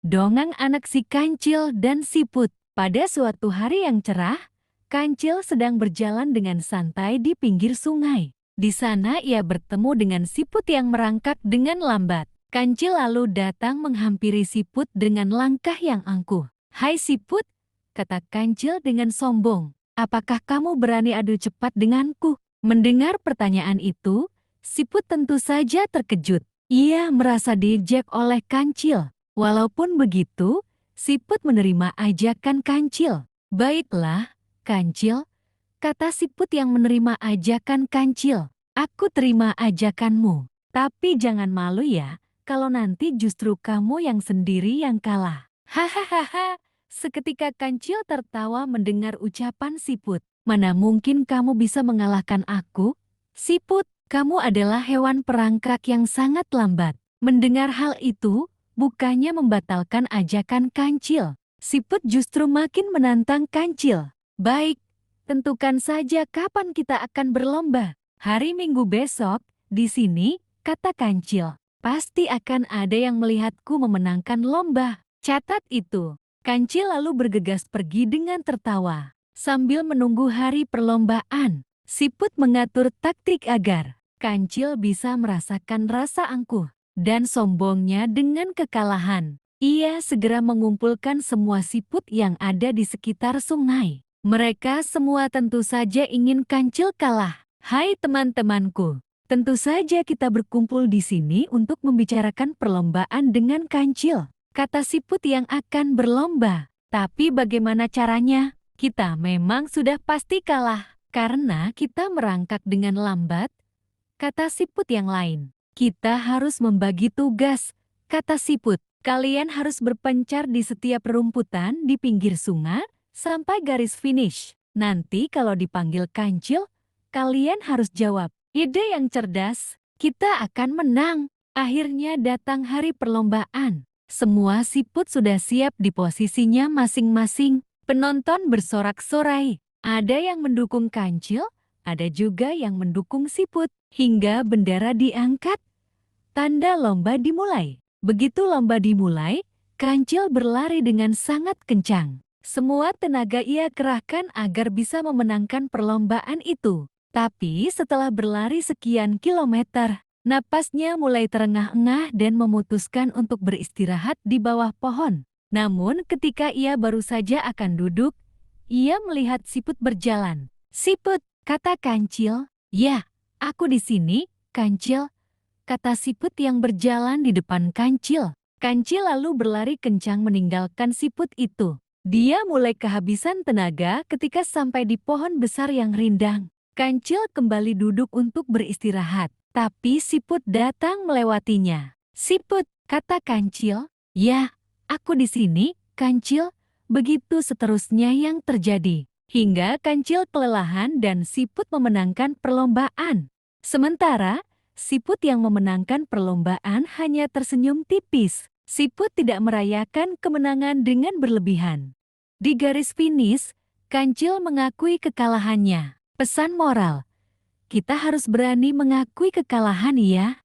Dongeng anak si Kancil dan Siput. Pada suatu hari yang cerah, Kancil sedang berjalan dengan santai di pinggir sungai. Di sana ia bertemu dengan Siput yang merangkak dengan lambat. Kancil lalu datang menghampiri Siput dengan langkah yang angkuh. "Hai Siput," kata Kancil dengan sombong. "Apakah kamu berani adu cepat denganku?" Mendengar pertanyaan itu, Siput tentu saja terkejut. Ia merasa diejek oleh Kancil. Walaupun begitu, Siput menerima ajakan Kancil. "Baiklah, Kancil," kata Siput yang menerima ajakan Kancil. "Aku terima ajakanmu. Tapi jangan malu ya, kalau nanti justru kamu yang sendiri yang kalah." Hahaha, seketika Kancil tertawa mendengar ucapan Siput. "Mana mungkin kamu bisa mengalahkan aku? Siput, kamu adalah hewan perangkak yang sangat lambat." Mendengar hal itu, bukannya membatalkan ajakan Kancil, Siput justru makin menantang Kancil. "Baik, tentukan saja kapan kita akan berlomba." "Hari Minggu besok, di sini," kata Kancil. "Pasti akan ada yang melihatku memenangkan lomba. Catat itu." Kancil lalu bergegas pergi dengan tertawa. Sambil menunggu hari perlombaan, Siput mengatur taktik agar Kancil bisa merasakan rasa angkuh dan sombongnya dengan kekalahan. Ia segera mengumpulkan semua siput yang ada di sekitar sungai. Mereka semua tentu saja ingin Kancil kalah. "Hai teman-temanku, tentu saja kita berkumpul di sini untuk membicarakan perlombaan dengan Kancil," kata siput yang akan berlomba. "Tapi bagaimana caranya? Kita memang sudah pasti kalah karena kita merangkak dengan lambat," kata siput yang lain. "Kita harus membagi tugas," kata Siput. "Kalian harus berpencar di setiap rumputan di pinggir sungai sampai garis finish. Nanti kalau dipanggil Kancil, kalian harus jawab." Ide yang cerdas, kita akan menang. Akhirnya datang hari perlombaan. Semua siput sudah siap di posisinya masing-masing. Penonton bersorak-sorai. Ada yang mendukung Kancil, ada juga yang mendukung Siput. Hingga bendera diangkat, tanda lomba dimulai. Begitu lomba dimulai, Kancil berlari dengan sangat kencang. Semua tenaga ia kerahkan agar bisa memenangkan perlombaan itu. Tapi setelah berlari sekian kilometer, napasnya mulai terengah-engah dan memutuskan untuk beristirahat di bawah pohon. Namun ketika ia baru saja akan duduk, ia melihat Siput berjalan. "Siput," kata Kancil. "Ya, aku di sini, Kancil," kata Siput yang berjalan di depan Kancil. Kancil lalu berlari kencang meninggalkan Siput itu. Dia mulai kehabisan tenaga ketika sampai di pohon besar yang rindang. Kancil kembali duduk untuk beristirahat, tapi Siput datang melewatinya. "Siput," kata Kancil. "Ya, aku di sini, Kancil." Begitu seterusnya yang terjadi, hingga Kancil kelelahan dan Siput memenangkan perlombaan. Sementara, Siput yang memenangkan perlombaan hanya tersenyum tipis. Siput tidak merayakan kemenangan dengan berlebihan. Di garis finish, Kancil mengakui kekalahannya. Pesan moral, kita harus berani mengakui kekalahan ya.